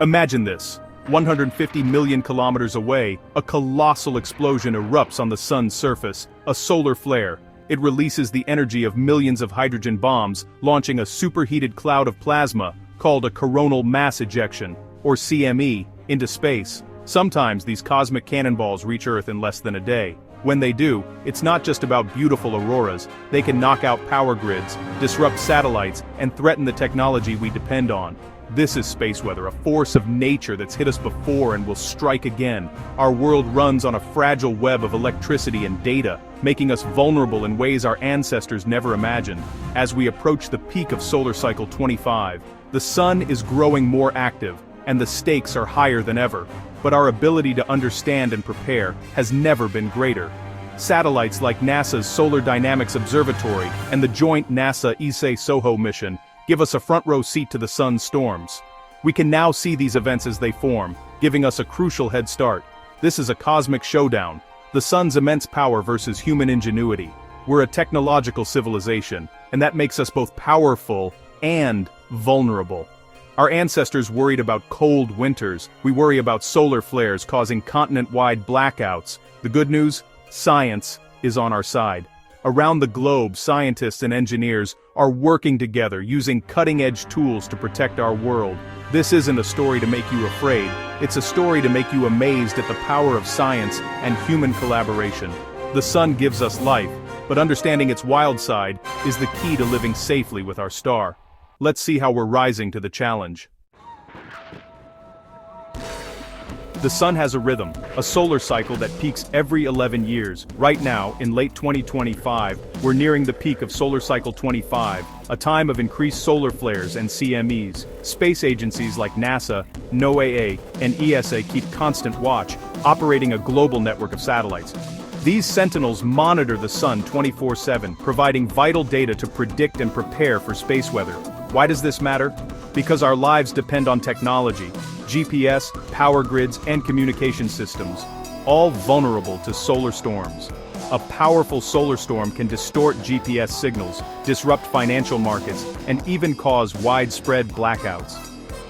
Imagine this. 150 million kilometers away, a colossal explosion erupts on the sun's surface, a solar flare. It releases the energy of millions of hydrogen bombs, launching a superheated cloud of plasma, called a coronal mass ejection, or CME, into space. Sometimes these cosmic cannonballs reach Earth in less than a day. When they do, it's not just about beautiful auroras, they can knock out power grids, disrupt satellites, and threaten the technology we depend on. This is space weather, a force of nature that's hit us before and will strike again. Our world runs on a fragile web of electricity and data, making us vulnerable in ways our ancestors never imagined. As we approach the peak of solar cycle 25, the sun is growing more active, and the stakes are higher than ever. But our ability to understand and prepare has never been greater. Satellites like NASA's Solar Dynamics Observatory and the joint NASA-ESA-SOHO mission give us a front-row seat to the sun's storms. We can now see these events as they form, giving us a crucial head start. This is a cosmic showdown, the sun's immense power versus human ingenuity. We're a technological civilization, and that makes us both powerful and vulnerable. Our ancestors worried about cold winters. We worry about solar flares causing continent-wide blackouts. The good news? Science is on our side. Around the globe, scientists and engineers are working together using cutting-edge tools to protect our world. This isn't a story to make you afraid, it's a story to make you amazed at the power of science and human collaboration. The sun gives us life, but understanding its wild side is the key to living safely with our star. Let's see how we're rising to the challenge. The sun has a rhythm, a solar cycle that peaks every 11 years. Right now, in late 2025, we're nearing the peak of solar cycle 25, a time of increased solar flares and CMEs. Space agencies like NASA, NOAA, and ESA keep constant watch, operating a global network of satellites. These sentinels monitor the sun 24/7, providing vital data to predict and prepare for space weather. Why does this matter? Because our lives depend on technology, GPS, power grids, and communication systems, all vulnerable to solar storms. A powerful solar storm can distort GPS signals, disrupt financial markets, and even cause widespread blackouts.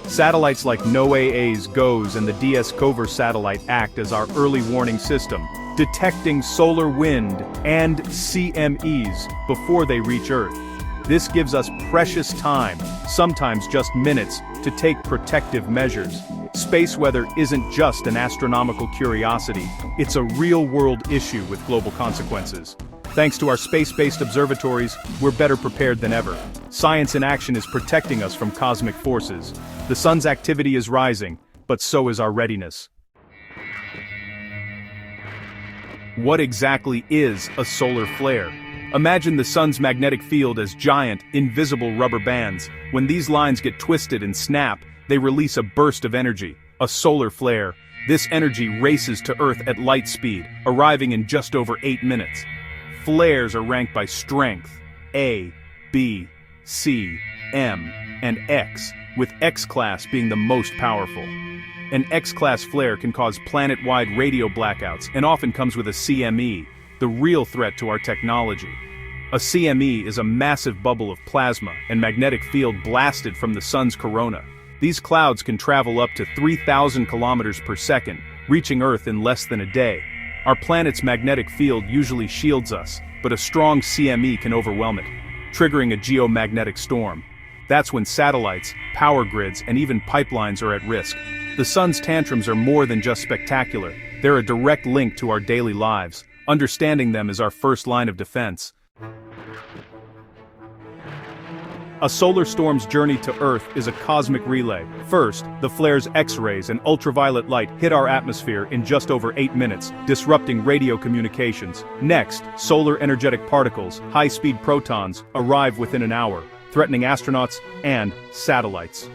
Satellites like NOAA's GOES and the DS-COVR satellite act as our early warning system, detecting solar wind and CMEs before they reach Earth. This gives us precious time, sometimes just minutes, to take protective measures. Space weather isn't just an astronomical curiosity, it's a real-world issue with global consequences. Thanks to our space-based observatories, we're better prepared than ever. Science in action is protecting us from cosmic forces. The sun's activity is rising, but so is our readiness. What exactly is a solar flare? Imagine the sun's magnetic field as giant, invisible rubber bands. When these lines get twisted and snap, they release a burst of energy, a solar flare. This energy races to Earth at light speed, arriving in just over 8 minutes. Flares are ranked by strength, A, B, C, M, and X, with X-class being the most powerful. An X-class flare can cause planet-wide radio blackouts and often comes with a CME, the real threat to our technology. A CME is a massive bubble of plasma and magnetic field blasted from the sun's corona. These clouds can travel up to 3,000 kilometers per second, reaching Earth in less than a day. Our planet's magnetic field usually shields us, but a strong CME can overwhelm it, triggering a geomagnetic storm. That's when satellites, power grids, and even pipelines are at risk. The sun's tantrums are more than just spectacular, they're a direct link to our daily lives. Understanding them is our first line of defense. A solar storm's journey to Earth is a cosmic relay. First, the flare's X-rays and ultraviolet light hit our atmosphere in just over 8 minutes, disrupting radio communications. Next, solar energetic particles, high-speed protons, arrive within an hour, threatening astronauts and satellites.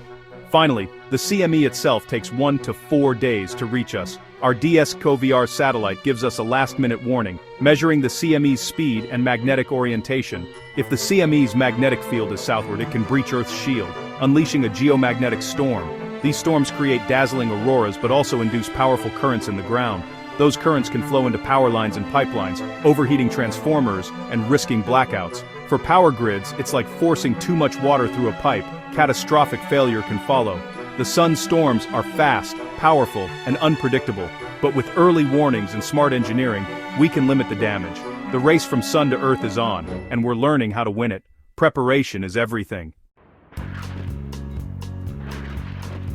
Finally, the CME itself takes 1 to 4 days to reach us. Our DS-COVR satellite gives us a last-minute warning, measuring the CME's speed and magnetic orientation. If the CME's magnetic field is southward, it can breach Earth's shield, unleashing a geomagnetic storm. These storms create dazzling auroras but also induce powerful currents in the ground. Those currents can flow into power lines and pipelines, overheating transformers and risking blackouts. For power grids, it's like forcing too much water through a pipe. Catastrophic failure can follow. The sun's storms are fast, powerful, and unpredictable, but with early warnings and smart engineering, we can limit the damage. The race from sun to earth is on, and we're learning how to win it. Preparation is everything.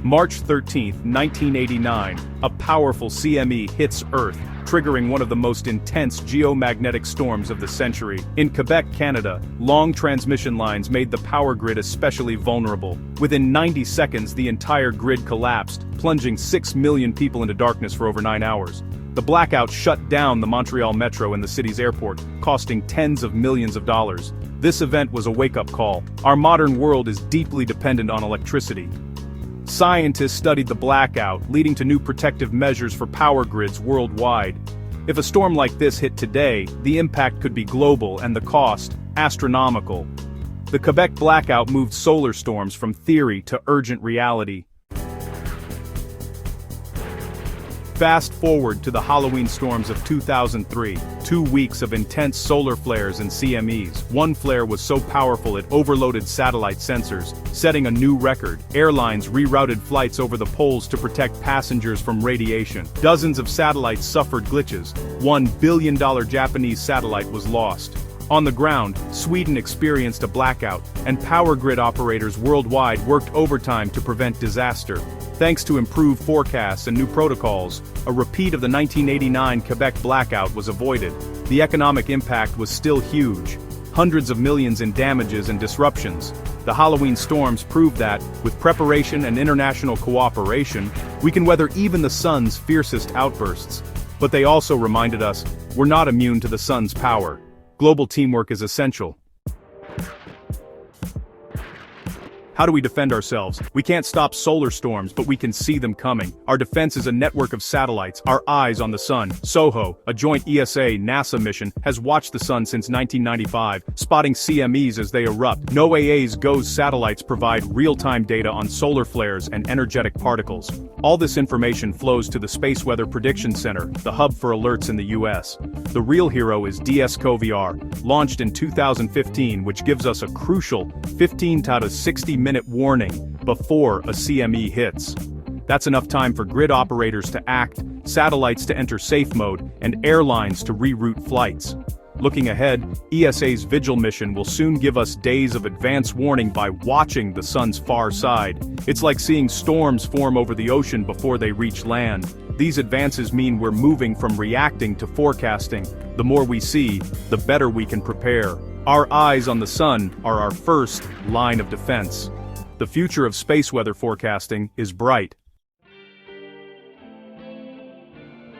March 13, 1989, a powerful CME hits Earth, triggering one of the most intense geomagnetic storms of the century. In Quebec, Canada, long transmission lines made the power grid especially vulnerable. Within 90 seconds, the entire grid collapsed, plunging 6 million people into darkness for over 9 hours. The blackout shut down the Montreal Metro and the city's airport, costing tens of millions of dollars. This event was a wake-up call. Our modern world is deeply dependent on electricity. Scientists studied the blackout, leading to new protective measures for power grids worldwide. If a storm like this hit today, the impact could be global and the cost, astronomical. The Quebec blackout moved solar storms from theory to urgent reality. Fast forward to the Halloween storms of 2003, 2 weeks of intense solar flares and CMEs. One flare was so powerful it overloaded satellite sensors, setting a new record. Airlines rerouted flights over the poles to protect passengers from radiation. Dozens of satellites suffered glitches. $1 billion Japanese satellite was lost. On the ground, Sweden experienced a blackout, and power grid operators worldwide worked overtime to prevent disaster. Thanks to improved forecasts and new protocols, a repeat of the 1989 Quebec blackout was avoided. The economic impact was still huge. Hundreds of millions in damages and disruptions. The Halloween storms proved that, with preparation and international cooperation, we can weather even the sun's fiercest outbursts. But they also reminded us, we're not immune to the sun's power. Global teamwork is essential. How do we defend ourselves? We can't stop solar storms, but we can see them coming. Our defense is a network of satellites, our eyes on the sun. SOHO, a joint ESA-NASA mission, has watched the sun since 1995, spotting CMEs as they erupt. NOAA's GOES satellites provide real-time data on solar flares and energetic particles. All this information flows to the Space Weather Prediction Center, the hub for alerts in the US. The real hero is DSCOVR, launched in 2015, which gives us a crucial 15 to 60-minute warning before a CME hits. That's enough time for grid operators to act, satellites to enter safe mode, and airlines to reroute flights. Looking ahead, ESA's Vigil mission will soon give us days of advance warning by watching the sun's far side. It's like seeing storms form over the ocean before they reach land. These advances mean we're moving from reacting to forecasting. The more we see, the better we can prepare. Our eyes on the sun are our first line of defense. The future of space weather forecasting is bright.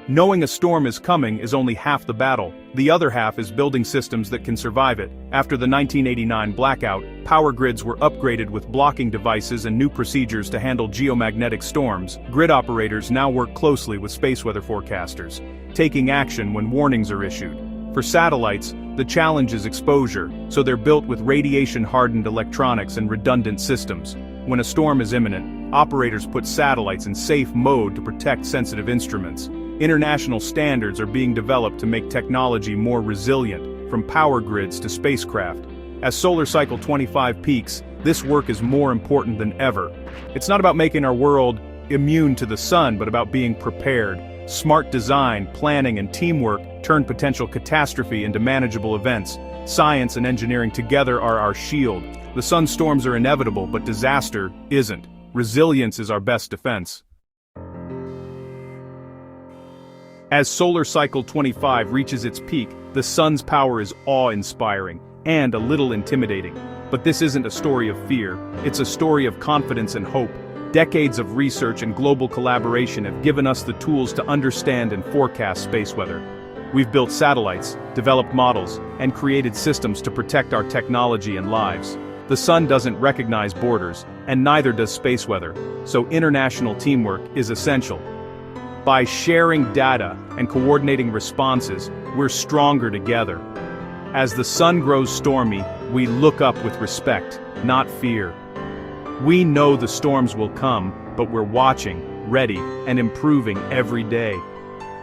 Knowing a storm is coming is only half the battle. The other half is building systems that can survive it. After the 1989 blackout, power grids were upgraded with blocking devices and new procedures to handle geomagnetic storms. Grid operators now work closely with space weather forecasters, taking action when warnings are issued. For satellites, the challenge is exposure, so they're built with radiation-hardened electronics and redundant systems. When a storm is imminent, operators put satellites in safe mode to protect sensitive instruments. International standards are being developed to make technology more resilient, from power grids to spacecraft. As solar cycle 25 peaks, this work is more important than ever. It's not about making our world immune to the sun, but about being prepared. Smart design, planning, and teamwork turn potential catastrophe into manageable events. Science and engineering together are our shield. The sun storms are inevitable, but disaster isn't. Resilience is our best defense. As solar cycle 25 reaches its peak, the sun's power is awe-inspiring and a little intimidating. But this isn't a story of fear, it's a story of confidence and hope. Decades of research and global collaboration have given us the tools to understand and forecast space weather. We've built satellites, developed models, and created systems to protect our technology and lives. The sun doesn't recognize borders, and neither does space weather, so international teamwork is essential. By sharing data and coordinating responses, we're stronger together. As the sun grows stormy, we look up with respect, not fear. We know the storms will come, but we're watching, ready, and improving every day.